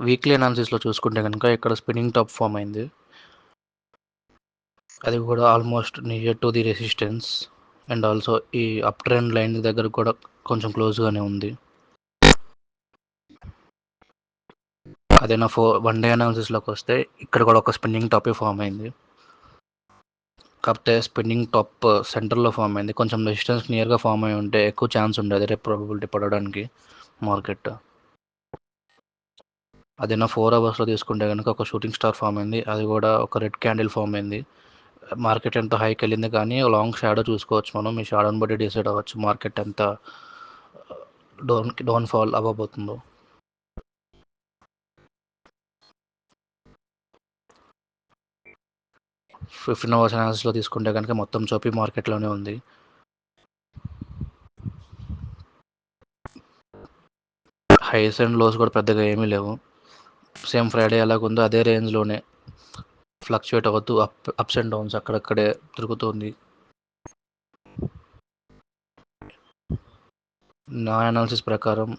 Weekly అనాలిసిస్లో చూసుకుంటే కనుక ఇక్కడ స్పిన్నింగ్ టాప్ ఫామ్ అయింది. అది కూడా almost near to the resistance and also ఈ అప్ ట్రెండ్ లైన్ దగ్గర కూడా కొంచెం క్లోజ్గానే ఉంది. అదే నా 1 డే అనాలిసిస్లోకి వస్తే ఇక్కడ కూడా ఒక స్పిన్నింగ్ టాపే ఫామ్ అయింది. కాకపోతే స్పిన్నింగ్ టాప్ సెంటర్లో ఫామ్ అయింది. కొంచెం రెసిస్టెన్స్ నియర్గా ఫామ్ అయి ఉంటే ఎక్కువ ఛాన్స్ ఉండేది రేపు ప్రాబబిలిటీ పడడానికి మార్కెట్. అదే నా 4 అవర్స్లో తీసుకుంటే కనుక ఒక షూటింగ్ స్టార్ ఫామ్ అయింది. అది కూడా ఒక రెడ్ క్యాండిల్ ఫామ్ అయింది. మార్కెట్ ఎంత హైకి వెళ్ళింది కానీ లాంగ్ షాడో చూసుకోవచ్చు మనం. ఈ షాడోని బట్టి డిసైడ్ అవ్వచ్చు మార్కెట్ ఎంత డౌన్ ఫాల్ అవ్వబోతుందో. ఫిఫ్టీన్ అవర్స్ అనాలిసిస్లో తీసుకుంటే కనుక మొత్తం చోపి మార్కెట్లోనే ఉంది. హైస్ అండ్ లోస్ కూడా పెద్దగా ఏమీ లేవు. సేమ్ ఫ్రైడే ఎలాగుందో అదే రేంజ్లోనే ఫ్లక్చువేట్ అవుతూ అప్స్ అండ్ డౌన్స్ అక్కడక్కడే తిరుగుతుంది. నా అనాలిసిస్ ప్రకారం